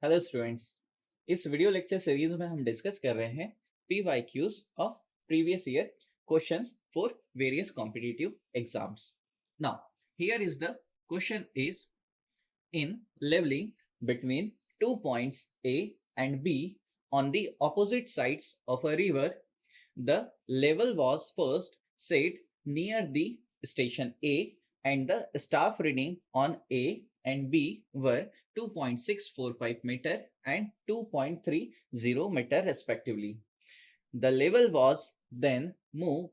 Hello students, इस video lecture series में हम डिस्कस कर रहे हैं PYQs of previous year questions for various competitive exams. Now here is the question is in leveling between 2 points A and B on the opposite sides of a river. The level was first set near the station A and the staff reading on A and B were 2.645 meter and 2.30 meter respectively. The level was then moved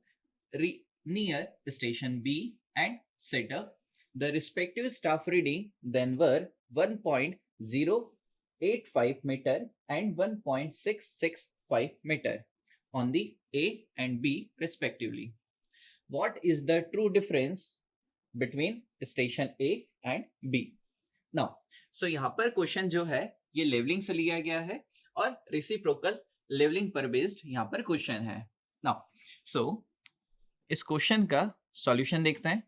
near station B and set up. The respective staff reading then were 1.085 meter and 1.665 meter on the A and B respectively. What is the true difference between station A and B? Now, so यहाँ पर question जो है ये levelling से लिया गया है और रेसिप्रोकल लेवलिंग पर बेस्ड यहाँ पर क्वेश्चन है. नाउ सो इस क्वेश्चन का सॉल्यूशन देखते हैं.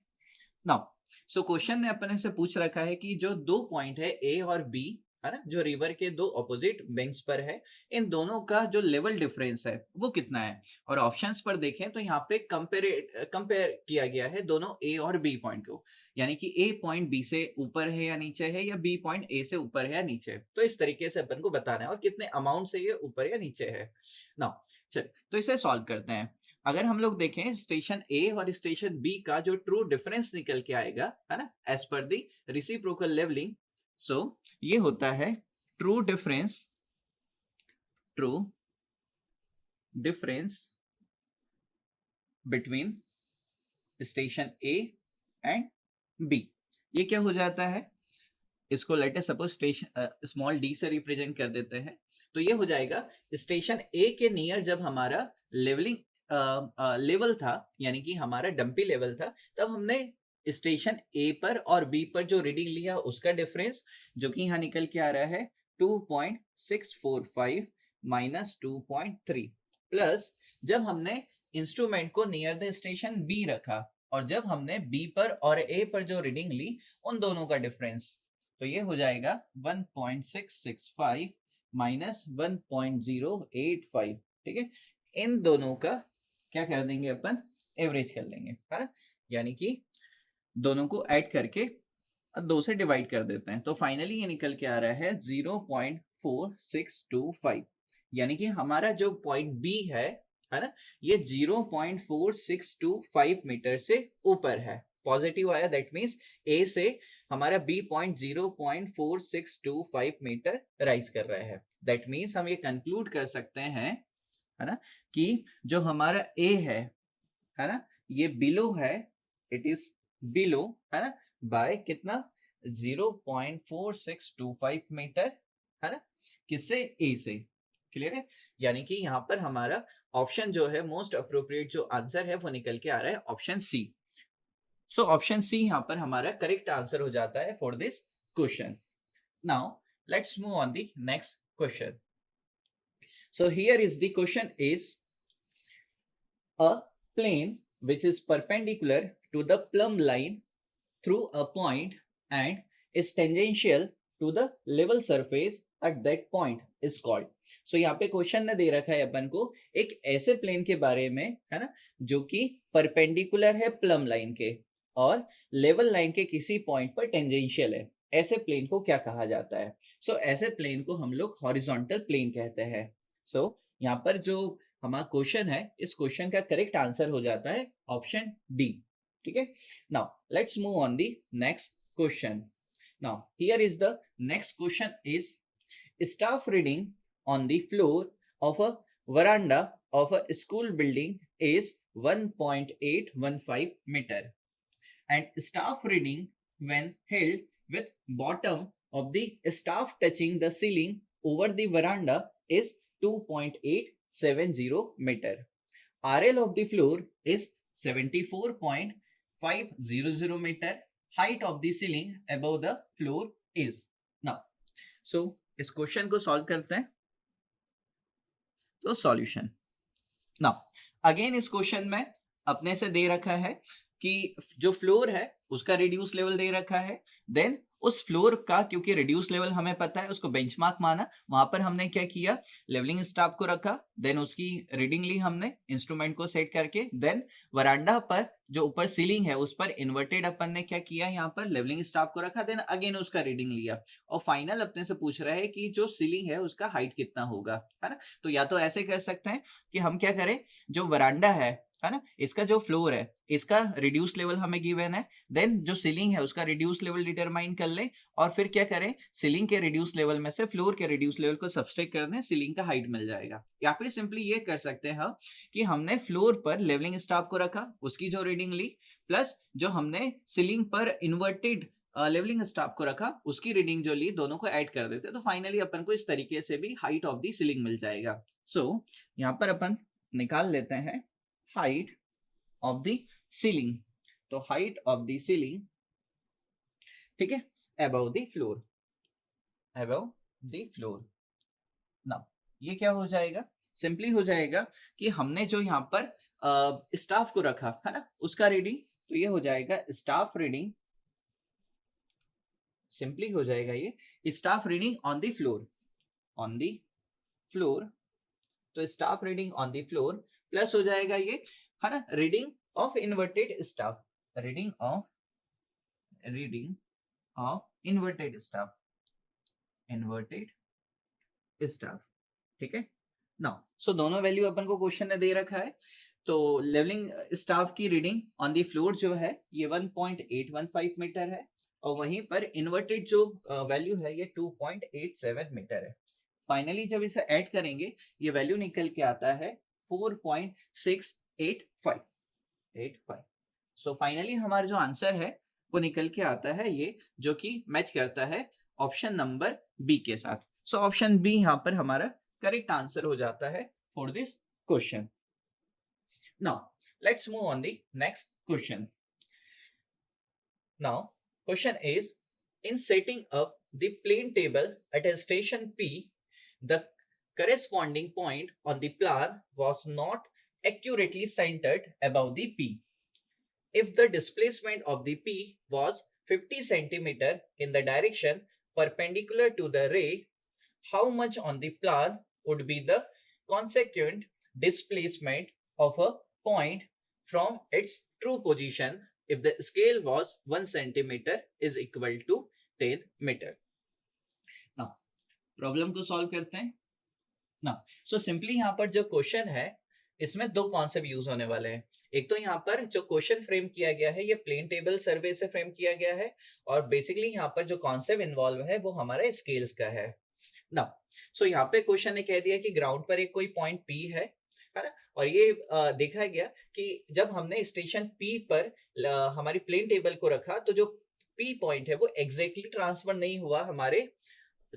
नाउ सो क्वेश्चन ने अपने से पूछ रखा है कि जो दो पॉइंट है ए और बी, है ना, जो रिवर के दो ऑपोजिट बैंक्स पर है, इन दोनों का जो लेवल डिफरेंस है वो कितना है. और ऑप्शंस पर देखें तो यहाँ पे कंपेयर किया गया है दोनों ए और बी पॉइंट को, यानी कि ए पॉइंट बी से ऊपर है या नीचे है या बी पॉइंट ए से ऊपर है या नीचे. तो इस तरीके से अपन को बताना है और कितने अमाउंट से ये ऊपर या नीचे है. नाउ चल तो इसे सॉल्व करते हैं. अगर हम लोग देखें स्टेशन ए और स्टेशन बी का जो ट्रू डिफरेंस निकल के आएगा, है ना, एज पर दी रेसिप्रोकल लेवलिंग, सो ये होता है true difference between station A and B. ये क्या हो जाता है, इसको let us suppose station small D से रिप्रेजेंट कर देते हैं. तो ये हो जाएगा स्टेशन ए के नियर जब हमारा लेवलिंग लेवल था, यानी कि हमारा डंपी लेवल था, तब हमने स्टेशन ए पर और बी पर जो रीडिंग लिया उसका डिफरेंस, जो कि यहाँ निकल के आ रहा है 2.645 माइनस 2.3, प्लस जब हमने इंस्ट्रूमेंट को नियर द स्टेशन बी रखा और जब हमने बी पर और ए पर जो रीडिंग ली उन दोनों का डिफरेंस, तो ये हो जाएगा 1.665 माइनस 1.085. ठीक है, इन दोनों का क्या कर देंगे अपन, एवरेज कर लेंगे, है ना, यानी कि दोनों को ऐड करके 2 से डिवाइड कर देते हैं. तो फाइनली ये निकल के आ रहा है 0.4625, यानी कि हमारा जो पॉइंट बी है ना, ये 0.4625 मीटर से ऊपर है. पॉजिटिव आया, दैट मीन्स ए से हमारा बी पॉइंट 0.4625 मीटर राइज कर रहा है. दैट मीन्स हम ये कंक्लूड कर सकते हैं, है ना, कि जो हमारा ए है ना, ये बिलो है, इट इज बिलो, है ना, बाय कितना 0.4625 मीटर, है ना, किससे, ए से. क्लियर है, यानी कि यहाँ पर हमारा ऑप्शन जो है मोस्ट अप्रोप्रिएट जो आंसर है वो निकल के आ रहा है option C. So option C यहाँ पर हमारा करेक्ट आंसर हो जाता है for this question. Now let's move on the next question. So here is the question is, a plane which is perpendicular to the plumb line through a point and is tangential to the level surface at that point is called. So यहाँ पे question ने दे रखा है अपन को एक ऐसे plane के बारे में, है ना, जो कि परपेंडिकुलर है प्लम लाइन के और लेवल लाइन के किसी पॉइंट पर टेंजेंशियल है. ऐसे प्लेन को क्या कहा जाता है? सो ऐसे प्लेन को हम लोग हॉरिजॉन्टल प्लेन कहते हैं. सो यहाँ पर जो हमारा क्वेश्चन है, इस क्वेश्चन का करेक्ट आंसर हो जाता है ऑप्शन डी. ठीक है, now let's move on the next question. Now here is the next question is, staff reading on the floor of a veranda of a school building is 1.815 meter and staff reading when held with bottom of the staff touching the ceiling over the veranda is 2.870 meter. RL of the floor is 74.500 meter. Height of the ceiling above the floor is. Now, so इस question को solve करते हैं. तो solution. Now again इस question में अपने से दे रखा है कि जो फ्लोर है उसका रिड्यूस लेवल दे रखा है, देन उस फ्लोर का क्योंकि रिड्यूस लेवल हमें पता है, उसको बेंचमार्क माना, वहां पर हमने क्या किया, लेवलिंग स्टाफ को रखा, देन उसकी रीडिंग ली हमने इंस्ट्रूमेंट को सेट करके, देन वरांडा पर जो ऊपर सीलिंग है उस पर इन्वर्टेड अपन ने क्या किया, यहाँ पर लेवलिंग स्टाफ को रखा, देन अगेन उसका रीडिंग लिया, और फाइनल अपने से पूछ रहा है कि जो सीलिंग है उसका हाइट कितना होगा, है ना। तो या तो ऐसे कर सकते हैं कि हम क्या करें, जो वरांडा है ना, इसका जो फ्लोर है इसका रिड्यूस लेवल हमें गिवन है, देन जो सीलिंग है उसका रिड्यूस लेवल डिटरमाइन कर ले, और फिर क्या करें, सीलिंग के रिड्यूस लेवल में से फ्लोर के रिड्यूस लेवल को सब्सट्रैक्ट कर दें, सीलिंग का हाइट मिल जाएगा। या फिर सिंपली ये कर सकते हैं कि हमने फ्लोर पर लेवलिंग स्टाफ को रखा, उसकी जो रीडिंग ली, प्लस जो हमने सीलिंग पर इन्वर्टेड लेवलिंग स्टाफ को रखा, उसकी रीडिंग जो ली, दोनों को ऐड कर देते, तो फाइनली अपन को इस तरीके से भी हाइट ऑफ दी सीलिंग मिल जाएगा। सो यहाँ पर अपन निकाल लेते हैं हाइट ऑफ दी सीलिंग। तो हाइट ऑफ दी सीलिंग, ठीक है, अबव दी फ्लोर, अबव दी फ्लोर। नाउ ये क्या हो जाएगा, सिंपली हो जाएगा कि हमने जो यहाँ पर स्टाफ को रखा है ना, उसका रीडिंग, तो ये हो जाएगा स्टाफ रीडिंग, सिंपली हो जाएगा ये staff reading on the floor, on the floor, तो staff reading on the floor plus हो जाएगा ये, है ना, reading of inverted staff, reading of inverted staff, inverted staff, ठीक है। नाउ सो दोनों वैल्यू अपन को क्वेश्चन ने दे रखा है, तो लेवलिंग स्टाफ की रीडिंग ऑन दी फ्लोर जो है ये 1.815 मीटर है, और वहीं पर इन्वर्टेड जो वैल्यू है ये 2.87 मीटर है। फाइनली जब इसे ऐड करेंगे ये वैल्यू निकल के आता है 4.685। सो फाइनली हमारा जो आंसर है वो निकल के आता है ये, जो कि मैच करता है ऑप्शन नंबर बी के साथ। सो ऑप्शन बी यहाँ पर हमारा करेक्ट आंसर हो जाता है for this question. Now let's move on the next question. Now question is, in setting up the plane table at a station P, the corresponding point on the plan was not accurately centered above the P. If the displacement of the P was 50 centimeter in the direction perpendicular to the ray, how much on the plan would be the consequent displacement of a point from its true position if the scale was 1 centimeter is equal to 10 metre. ना problem को solve करते हैं ना। So simply यहाँ पर जो question है इसमें दो कॉन्सेप्ट यूज होने वाले हैं। एक तो यहाँ पर जो क्वेश्चन फ्रेम किया गया है ये प्लेन टेबल सर्वे से फ्रेम किया गया है, और बेसिकली यहाँ पर जो कॉन्सेप्ट इन्वॉल्व है वो हमारा स्केल्स का है ना। सो यहाँ पे क्वेश्चन ने कह दिया कि ग्राउंड पर एक कोई पॉइंट पी है ना, और ये देखा गया कि जब हमने स्टेशन पी पर हमारी प्लेन टेबल को रखा तो जो पी पॉइंट है वो एग्जैक्टली ट्रांसफर नहीं हुआ हमारे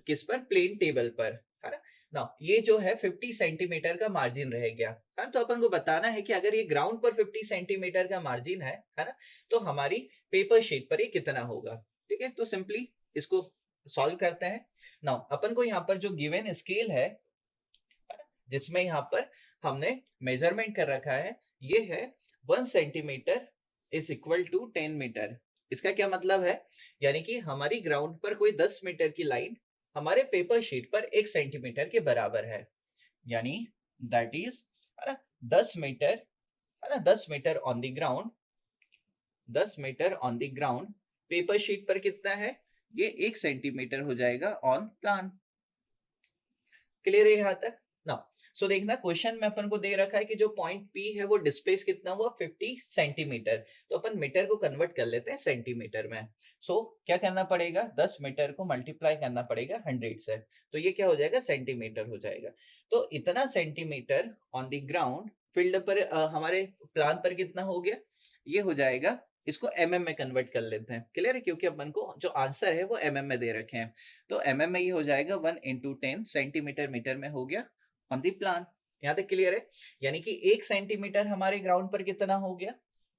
किस पर, प्लेन टेबल पर, है ना। ना ये जो है 50 सेंटीमीटर का मार्जिन रह गया है, तो अपन को बताना है कि अगर ये ग्राउंड पर 50 सेंटीमीटर का मार्जिन है ना, तो हमारी पेपर शीट पर ये कितना होगा। ठीक है, तो सिंपली इसको सॉल्व करते हैं। नाउ अपन को यहाँ पर जो गिवन स्केल है जिसमें यहाँ पर हमने मेजरमेंट कर रखा है ये है 1 centimetre is equal to 10 metre. इसका क्या मतलब है, यानी कि हमारी ग्राउंड पर कोई 10 मीटर की लाइन हमारे पेपर शीट पर 1 सेंटीमीटर के बराबर है, यानी दैट इज 10 मीटर, है ना, 10 metre on the ground, 10 metre on the ground, paper sheet पर कितना है, ये 1 सेंटीमीटर हो जाएगा ऑन प्लान। क्लियर है यहाँ तक ना। सो देखना क्वेश्चन में अपन को दे रखा है कि जो पॉइंट पी है वो डिस्प्लेस कितना हुआ 50 सेंटीमीटर, तो अपन मीटर को कन्वर्ट कर लेते हैं सेंटीमीटर में। सो क्या करना पड़ेगा, 10 मीटर को मल्टीप्लाई करना पड़ेगा 100 से, तो ये क्या हो जाएगा, सेंटीमीटर हो जाएगा। तो इतना centimetre on the ground field पर हमारे प्लान पर कितना हो गया, ये हो जाएगा, इसको एमएम में कन्वर्ट कर लेते हैं। क्लियर है, क्योंकि अपन को जो आंसर है वो एमएम में दे रखे हैं, तो एमएम में ये हो जाएगा 1 × 10 सेंटीमीटर मीटर में हो गया ऑन दी प्लान। यहाँ तक क्लियर है, यानी कि 1 सेंटीमीटर हमारे ग्राउंड पर कितना हो गया,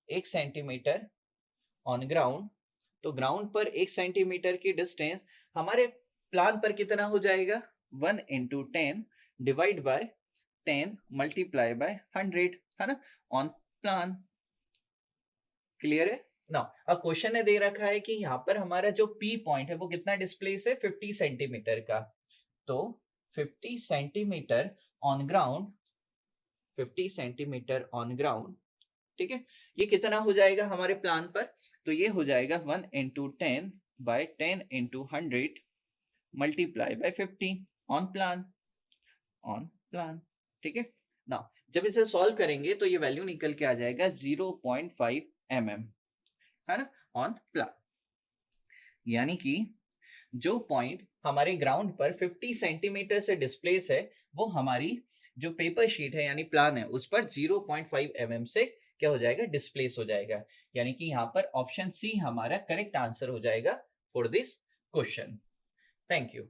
1 सेंटीमीटर ऑन ग्राउंड, तो ग्राउंड पर 1 सेंटीमीटर की डिस्टेंस हमारे प्लान पर कितना हो जाएगा, 1 × 10 डिवाइड बाय 10 मल्टीप्लाई बाय 100, है ना, ऑन प्लान। क्लियर है, नाउ अब क्वेश्चन ने दे रखा है कि यहाँ पर हमारा जो पी पॉइंट है वो कितना डिस्प्लेस है 50 सेंटीमीटर का। तो 50 centimetre on ground, 50 centimetre on ground, ठीक है, ये कितना हो जाएगा हमारे प्लान पर? तो ये हो जाएगा 1 into 10 by 10 into 100 multiply by 50 on plan, on plan, ठीक है। नाउ जब इसे सॉल्व करेंगे तो ये वैल्यू निकल के आ जाएगा 0.5 mm, है ना, ऑन प्लान। यानी कि जो पॉइंट हमारे ग्राउंड पर 50 सेंटीमीटर से डिस्प्लेस है वो हमारी जो पेपर शीट है यानी प्लान है उस पर 0.5 mm से क्या हो जाएगा, डिस्प्लेस हो जाएगा। यानी कि यहाँ पर ऑप्शन सी हमारा करेक्ट आंसर हो जाएगा for this question. Thank you.